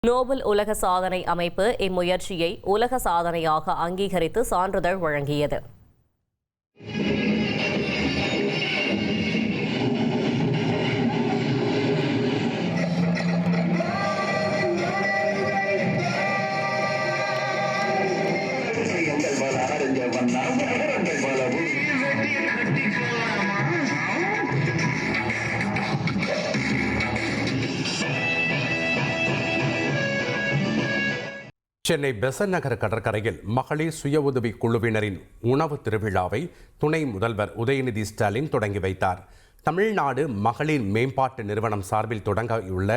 Nobel உலக சாதனை அமைப்பு இம்முயற்சியை உலக சாதனையாக அங்கீகரித்து சான்றிதழ் வழங்கியது. சென்னை பெசன்ட் நகர் கடற்கரையில் மகளிர் சுய உதவி குழுவினரின் உணவு திருவிழாவை துணை முதல்வர் உதயநிதி ஸ்டாலின் தொடங்கி வைத்தார். தமிழ்நாடு மகளிர் மேம்பாட்டு நிறுவனம் சார்பில் தொடங்கியுள்ள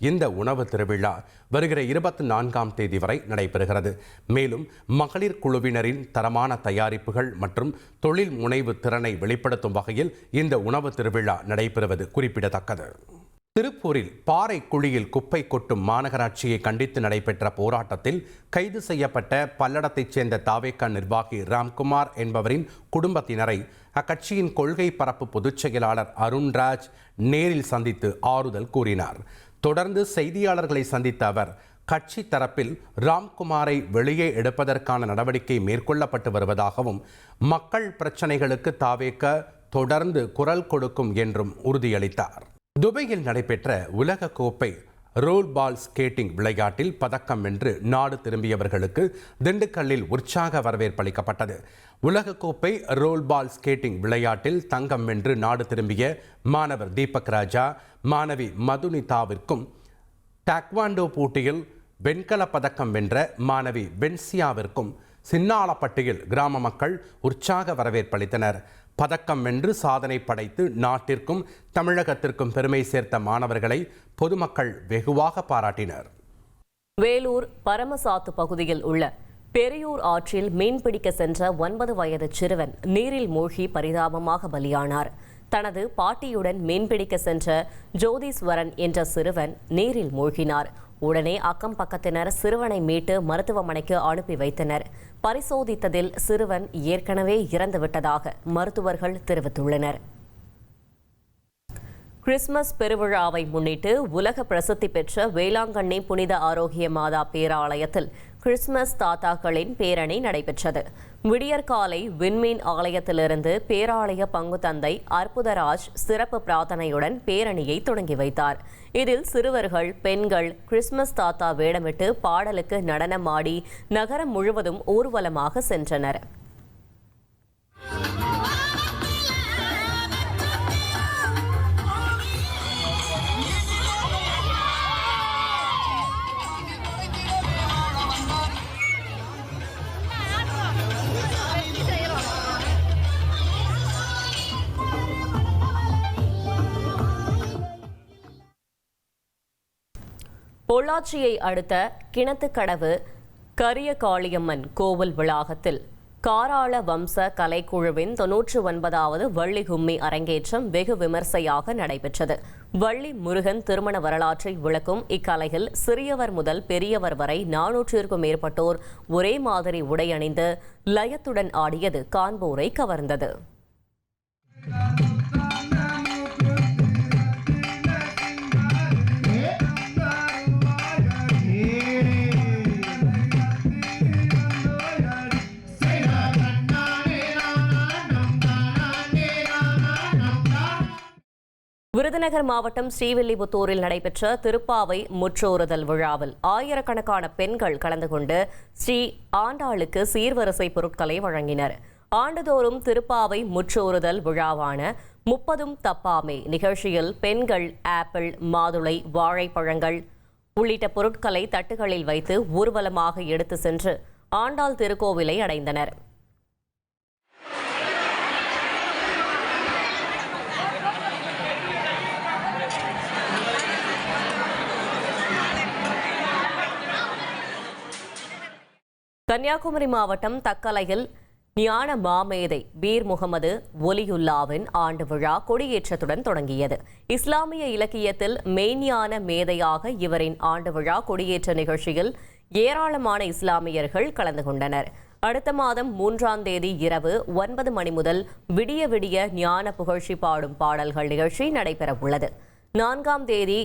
இந்த உணவு திருவிழா வருகிற 24ஆம் தேதி வரை நடைபெறுகிறது. மேலும் மகளிர் குழுவினரின் தரமான தயாரிப்புகள் மற்றும் தொழில் முனைவு திறனை வெளிப்படுத்தும் வகையில் இந்த உணவு திருவிழா நடைபெறுவது குறிப்பிடத்தக்கது. திருப்பூரில் பாறை குழியில் குப்பை கொட்டும் மாநகராட்சியை கண்டித்து நடைபெற்ற போராட்டத்தில் கைது செய்யப்பட்ட பல்லடத்தைச் சேர்ந்த தாவேகா நிர்வாகி ராம்குமார் என்பவரின் குடும்பத்தினரை அக்கட்சியின் கொள்கை பரப்பு பொதுச் செயலாளர் அருண்ராஜ் நேரில் சந்தித்து ஆறுதல் கூறினார். தொடர்ந்து செய்தியாளர்களை சந்தித்த அவர் கட்சி தரப்பில் ராம்குமாரை வெளியே எடுப்பதற்கான நடவடிக்கை மேற்கொள்ளப்பட்டு வருவதாகவும் மக்கள் பிரச்சனைகளுக்கு தாவேகா தொடர்ந்து குரல் கொடுக்கும் என்றும் உறுதியளித்தார். துபாயில் நடைபெற்ற உலக கோப்பை ரோல் பால் ஸ்கேட்டிங் விளையாட்டில் பதக்கம் வென்று நாடு திரும்பியவர்களுக்கு திண்டுக்கல்லில் உற்சாக வரவேற்பு அளிக்கப்பட்டது. உலகக்கோப்பை ரோல் பால் ஸ்கேட்டிங் விளையாட்டில் தங்கம் வென்று நாடு திரும்பிய மாணவர் தீபக் ராஜா, மாணவி மதுனிதாவிற்கும், டாக்வாண்டோ போட்டியில் வெண்கலப் பதக்கம் வென்ற மாணவி பென்சியாவிற்கும் சின்னாளப்பட்டியில் கிராம மக்கள் உற்சாக வரவேற்பளித்தனர். பதக்கம் வென்று சாதனை படைத்து நாட்டிற்கும் தமிழகத்திற்கும் பெருமை சேர்த்த மாணவர்களை பொதுமக்கள் வெகுவாக பாராட்டினர். வேலூர் பரமசாத்து பகுதியில் உள்ள பெரியூர் ஆற்றில் மீன்பிடிக்க சென்ற 9 வயது சிறுவன் நீரில் மூழ்கி பரிதாபமாக பலியானார். தனது பாட்டியுடன் மீன்பிடிக்க சென்ற ஜோதீஸ்வரன் என்ற சிறுவன் நீரில் மூழ்கினார். உடனே அக்கம் பக்கத்தினர் சிறுவனை மீட்டு மருத்துவமனைக்கு அனுப்பி வைத்தனர். பரிசோதித்ததில் சிறுவன் ஏற்கனவே இறந்துவிட்டதாக மருத்துவர்கள் தெரிவித்துள்ளனர். கிறிஸ்துமஸ் பெருவிழாவை முன்னிட்டு உலக பிரசித்தி பெற்ற வேளாங்கண்ணி புனித ஆரோக்கிய மாதா பேராலயத்தில் கிறிஸ்துமஸ் தாத்தாக்களின் பேரணி நடைபெற்றது. விடியற்காலை விண்மீன் ஆலயத்திலிருந்து பேராலய பங்கு தந்தை அற்புதராஜ் சிறப்பு பிரார்த்தனையுடன் பேரணியை தொடங்கி வைத்தார். இதில் சிறுவர்கள், பெண்கள் கிறிஸ்துமஸ் தாத்தா வேடமிட்டு பாடலுக்கு நடனமாடி நகரம் முழுவதும் ஊர்வலமாக சென்றனர். பொள்ளாச்சியை அடுத்த கிணத்துக்கடவு கரியகாளியம்மன் கோவில் வளாகத்தில் காராள வம்ச கலைக்குழுவின் 99வது வள்ளி கும்மி அரங்கேற்றம் வெகு விமர்சையாக நடைபெற்றது. வள்ளி முருகன் திருமண வரலாற்றை விளக்கும் இக்கலையில் சிறியவர் முதல் பெரியவர் வரை 400க்கும் மேற்பட்டோர் ஒரே மாதிரி உடை அணிந்து லயத்துடன் ஆடியது காண்போரை கவர்ந்தது. விருதுநகர் மாவட்டம் ஸ்ரீவில்லிபுத்தூரில் நடைபெற்ற திருப்பாவை முற்றோறுதல் விழாவில் ஆயிரக்கணக்கான பெண்கள் கலந்து கொண்டு ஸ்ரீ ஆண்டாளுக்கு சீர்வரிசை பொருட்களை வழங்கினர். ஆண்டுதோறும் திருப்பாவை முற்றோறுதல் விழாவான 30ம் தப்பாமே நிகழ்ச்சியில் பெண்கள் ஆப்பிள், மாதுளை, வாழைப்பழங்கள் உள்ளிட்ட பொருட்களை தட்டுகளில் வைத்து ஊர்வலமாக எடுத்து சென்று ஆண்டாள் திருக்கோவிலை அடைந்தனர். கன்னியாகுமரி மாவட்டம் தக்கலையில் ஞான மாமேதை பீர் முகமது ஒலியுல்லாவின் ஆண்டு விழா கொடியேற்றத்துடன் தொடங்கியது. இஸ்லாமிய இலக்கியத்தில் மெய்ஞான மேதையாக இவரின் ஆண்டு விழா கொடியேற்ற நிகழ்ச்சியில் ஏராளமான இஸ்லாமியர்கள் கலந்து கொண்டனர். அடுத்த மாதம் 3ஆம் தேதி இரவு 9 மணி முதல் விடிய விடிய ஞான புகழ்ச்சி பாடும் பாடல்கள் நிகழ்ச்சி நடைபெற உள்ளது. 4ஆம் தேதி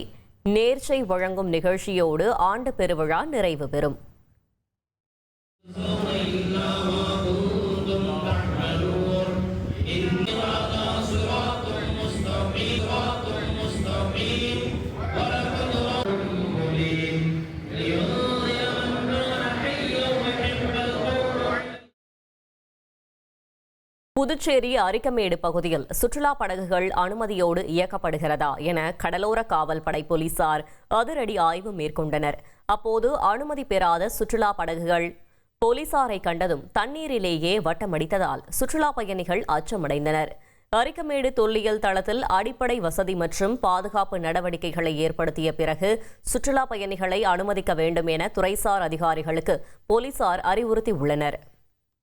நேர்ச்சை வழங்கும் நிகழ்ச்சியோடு ஆண்டு பெருவிழா நிறைவு பெறும். புதுச்சேரி அரிக்கமேடு பகுதியில் சுற்றுலா படகுகள் அனுமதியோடு இயக்கப்படுகிறதா என கடலோர காவல் படை போலீசார் அதிரடி ஆய்வு மேற்கொண்டனர். அப்போது அனுமதி பெறாத சுற்றுலா படகுகள் போலீசாரை கண்டதும் தண்ணீரிலேயே வட்டமடித்ததால் சுற்றுலா பயணிகள் அச்சமடைந்தனர். அரிக்கமேடு தொல்லியல் தளத்தில் அடிப்படை வசதி மற்றும் பாதுகாப்பு நடவடிக்கைகளை ஏற்படுத்திய பிறகு சுற்றுலா பயணிகளை அனுமதிக்க வேண்டும் என துறைசார் அதிகாரிகளுக்கு போலீசார் அறிவுறுத்தியுள்ளனர்.